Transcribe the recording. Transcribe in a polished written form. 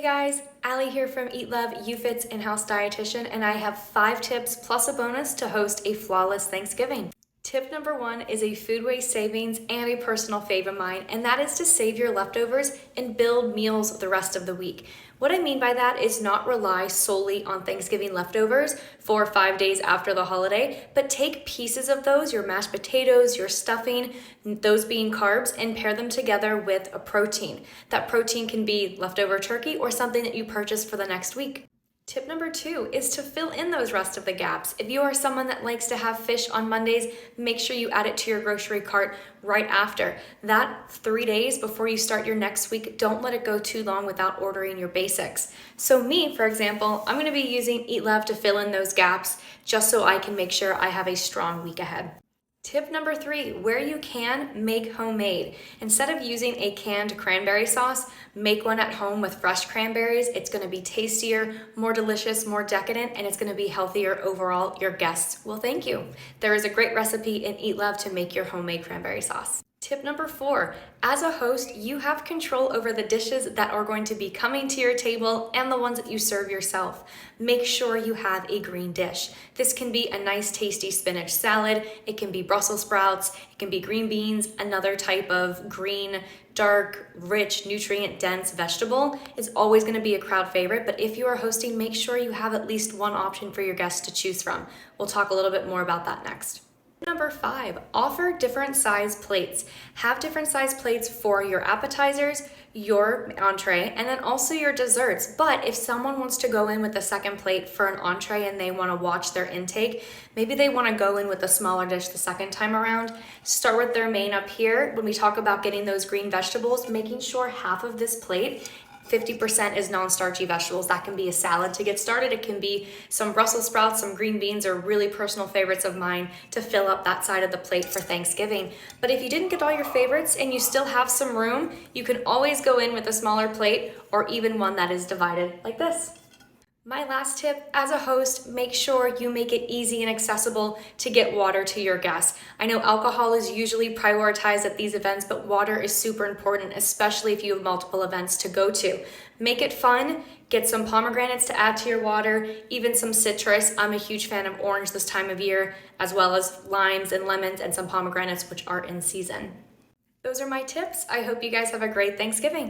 Hey guys, Allie here from EatLove, YouFit's in-house dietitian, and I have 5 tips plus a bonus to host a flawless Thanksgiving. Tip number 1 is a food waste savings and a personal fave of mine, and that is to save your leftovers and build meals the rest of the week. What I mean by that is not rely solely on Thanksgiving leftovers 4 or 5 days after the holiday, but take pieces of those, your mashed potatoes, your stuffing, those being carbs, and pair them together with a protein. That protein can be leftover turkey or something that you purchased for the next week. Tip number 2 is to fill in those rest of the gaps. If you are someone that likes to have fish on Mondays, make sure you add it to your grocery cart right after. That 3 days before you start your next week, don't let it go too long without ordering your basics. So me, for example, I'm gonna be using EatLove to fill in those gaps just so I can make sure I have a strong week ahead. Tip number 3, where you can, make homemade. Instead of using a canned cranberry sauce, make one at home with fresh cranberries. It's gonna be tastier, more delicious, more decadent, and it's gonna be healthier overall. Your guests will thank you. There is a great recipe in EatLove to make your homemade cranberry sauce. Tip number 4, as a host, you have control over the dishes that are going to be coming to your table and the ones that you serve yourself. Make sure you have a green dish. This can be a nice tasty spinach salad, it can be Brussels sprouts, it can be green beans, another type of green, dark, rich, nutrient-dense vegetable is always gonna be a crowd favorite, but if you are hosting, make sure you have at least one option for your guests to choose from. We'll talk a little bit more about that next. Number 5, offer different size plates. Have different size plates for your appetizers, your entree, and then also your desserts. But if someone wants to go in with a second plate for an entree and they want to watch their intake, maybe they want to go in with a smaller dish the second time around, start with their main up here. When we talk about getting those green vegetables, making sure half of this plate 50% is non-starchy vegetables. That can be a salad to get started. It can be some Brussels sprouts, some green beans are really personal favorites of mine to fill up that side of the plate for Thanksgiving. But if you didn't get all your favorites and you still have some room, you can always go in with a smaller plate or even one that is divided like this. My last tip, as a host, make sure you make it easy and accessible to get water to your guests. I know alcohol is usually prioritized at these events, but water is super important, especially if you have multiple events to go to. Make it fun, get some pomegranates to add to your water, even some citrus. I'm a huge fan of orange this time of year, as well as limes and lemons and some pomegranates, which are in season. Those are my tips. I hope you guys have a great Thanksgiving.